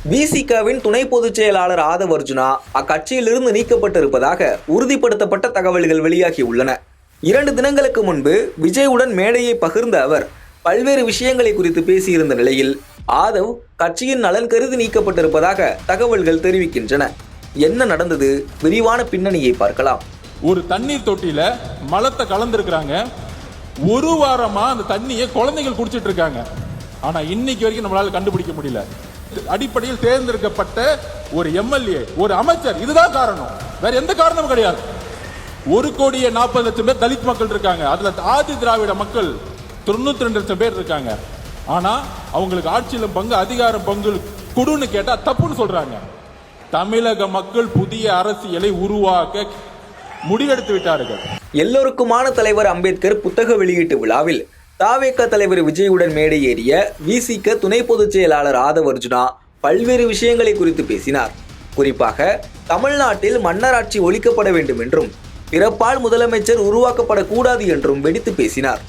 விசிகவின் துணை பொதுச் செயலாளர் ஆதவ் அர்ஜுனா அக்கட்சியிலிருந்து நீக்கப்பட்டிருப்பதாக உறுதிப்படுத்தப்பட்ட தகவல்கள் வெளியாகி உள்ளன. 2 தினங்களுக்கு முன்பு விஜயுடன் மேடையை பகிர்ந்த அவர் பல்வேறு விஷயங்களை குறித்து பேசியிருந்த நிலையில் ஆதவ் கட்சியின் நலன் கருதி நீக்கப்பட்டிருப்பதாக தகவல்கள் தெரிவிக்கின்றன. என்ன நடந்தது? விரிவான பின்னணியை பார்க்கலாம். ஒரு தண்ணீர் தொட்டியில மலத்தை கலந்துருக்காங்க. ஒரு வாரமா அந்த தண்ணியை குழந்தைகள் குடிச்சிட்டு இருக்காங்க. ஆனா இன்னைக்கு வரைக்கும் நம்மளால கண்டுபிடிக்க முடியல. அடிப்படையில் தேர்ந்தெடுக்கப்பட்ட ஒரு எம்எல்ஏ, ஒரு அமைச்சர், இதுதான் காரணம், வேற எந்த காரணமும் கிடையாது. 1,40,00,000 பேர் தலித் மக்கள் இருக்காங்க. அதுல ஆதி திராவிட மக்கள் 92,00,000 பேர் இருக்காங்க. ஆனா அவங்களுக்கு ஆட்சியிலும் பங்கு, அதிகாரம் பங்கு கொடுன்னு கேட்டா தப்புன்னு சொல்றாங்க. தமிழக மக்கள் புதிய அரசியலை உருவாக்க முடிவெடுத்து விட்டார்கள். எல்லோருக்குமான தலைவர் அம்பேத்கர் புத்தக வெளியீட்டு விழாவில் தாவேக தலைவர் விஜயுடன் மேடை ஏறிய விசிக துணை பொதுச் செயலாளர் ஆதவ் அர்ஜுனா பல்வேறு விஷயங்களை குறித்து பேசினார். குறிப்பாக தமிழ்நாட்டில் மன்னராட்சி ஒழிக்கப்பட வேண்டும் என்றும் பிறப்பால் முதலமைச்சர் உருவாக்கப்படக்கூடாது என்றும் வெடித்து பேசினார்.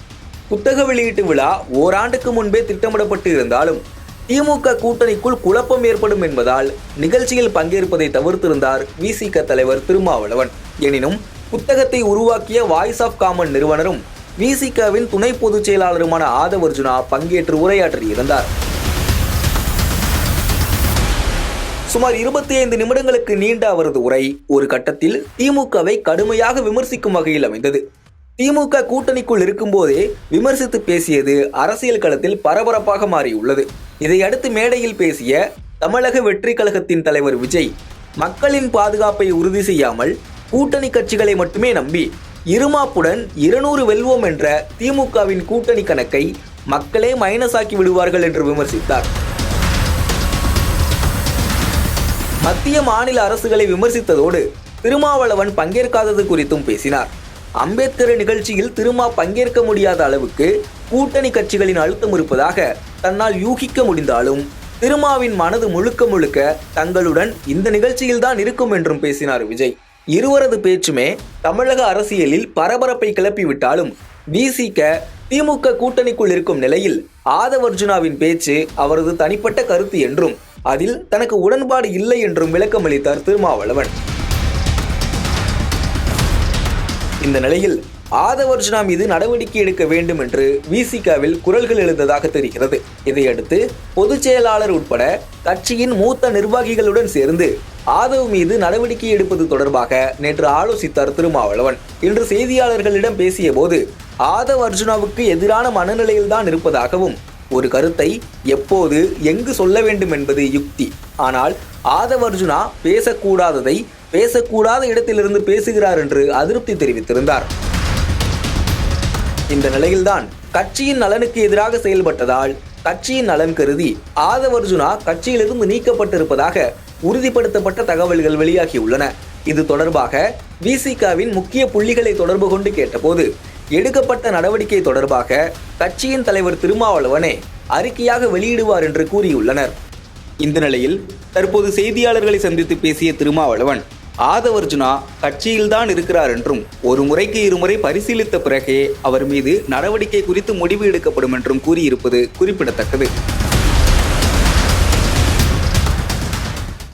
புத்தக வெளியீட்டு விழா ஓராண்டுக்கு முன்பே திட்டமிடப்பட்டு இருந்தாலும் திமுக கூட்டணிக்குள் குழப்பம் ஏற்படும் என்பதால் நிகழ்ச்சியில் பங்கேற்பதை தவிர்த்திருந்தார் விசிக தலைவர் திருமாவளவன். எனினும் புத்தகத்தை உருவாக்கிய வாய்ஸ் ஆஃப் காமன் நிறுவனரும் விசிகவின் துணை பொதுச் செயலாளருமான ஆதவ் அர்ஜுனா பங்கேற்று உரையாற்றியிருந்தார். சுமார் 25 நிமிடங்களுக்கு நீண்ட அவரது உரை ஒரு கட்டத்தில் திமுகவை கடுமையாக விமர்சிக்கும் வகையில் அமைந்தது. திமுக கூட்டணிக்குள் இருக்கும்போதே விமர்சித்து பேசியது அரசியல் களத்தில் பரபரப்பாக மாறியுள்ளது. இதையடுத்து மேடையில் பேசிய தமிழக வெற்றி கழகத்தின் தலைவர் விஜய் மக்களின் பாதுகாப்பை உறுதி செய்யாமல் கூட்டணி கட்சிகளை மட்டுமே நம்பி இருமாப்புடன் 200 வெல்வோம் என்ற திமுகவின் கூட்டணி கணக்கை மக்களே மைனஸ் ஆக்கி விடுவார்கள் என்று விமர்சித்தார். மத்திய மாநில அரசுகளை விமர்சித்ததோடு திருமாவளவன் பங்கேற்காதது குறித்தும் பேசினார். அம்பேத்கர் நிகழ்ச்சியில் திருமா பங்கேற்க முடியாத அளவுக்கு கூட்டணி கட்சிகளின் அழுத்தம் இருப்பதாக தன்னால் யூகிக்க முடிந்தாலும் திருமாவின் மனது முழுக்க முழுக்க தங்களுடன் இந்த நிகழ்ச்சியில்தான் இருக்கும் என்றும் பேசினார் விஜய். இருவரது பேச்சுமே தமிழக அரசியலில் பரபரப்பை கிளப்பிவிட்டாலும் விசிக திமுக கூட்டணிக்குள் இருக்கும் நிலையில் ஆதவ் அர்ஜுனாவின் பேச்சு அவரது தனிப்பட்ட கருத்து என்றும் அதில் தனக்கு உடன்பாடு இல்லை என்றும் விளக்கமளித்தார் திருமாவளவன். இந்த நிலையில் ஆதவ் அர்ஜுனா மீது நடவடிக்கை எடுக்க வேண்டும் என்று விசிகவில் குரல்கள் எழுந்ததாக தெரிகிறது. இதையடுத்து பொதுச் செயலாளர் உட்பட கட்சியின் மூத்த நிர்வாகிகளுடன் சேர்ந்து ஆதவ் மீது நடவடிக்கை எடுப்பது தொடர்பாக நேற்று ஆலோசித்தார் திருமாவளவன். இன்று செய்தியாளர்களிடம் பேசிய போது ஆதவ் அர்ஜுனாவுக்கு எதிரான மனநிலையில்தான் இருப்பதாகவும் ஒரு கருத்தை எப்போது எங்கு சொல்ல வேண்டும் என்பது யுக்தி, ஆனால் ஆதவ் அர்ஜுனா பேசக்கூடாததை பேசக்கூடாத இடத்திலிருந்து பேசுகிறார் என்று அதிருப்தி தெரிவித்திருந்தார். இந்த நிலையில்தான் கட்சியின் நலனுக்கு எதிராக செயல்பட்டதால் கட்சியின் நலன் கருதி ஆதவ் அர்ஜுனா கட்சியிலிருந்து நீக்கப்பட்டிருப்பதாக உறுதிப்படுத்தப்பட்ட தகவல்கள் வெளியாகியுள்ளன. இது தொடர்பாக விசிகவின் முக்கிய புள்ளிகளை தொடர்பு கொண்டு கேட்டபோது எடுக்கப்பட்ட நடவடிக்கை தொடர்பாக கட்சியின் தலைவர் திருமாவளவனே அறிக்கையாக வெளியிடுவார் என்று கூறியுள்ளனர். இந்த நிலையில் தற்போது செய்தியாளர்களை சந்தித்து பேசிய திருமாவளவன் ஆதவ் அர்ஜுனா கட்சியில்தான் இருக்கிறார் என்றும் ஒரு முறைக்கு 2 முறை பரிசீலித்த பிறகே அவர் மீது நடவடிக்கை குறித்து முடிவு எடுக்கப்படும் என்றும் கூறியிருப்பது குறிப்பிடத்தக்கது.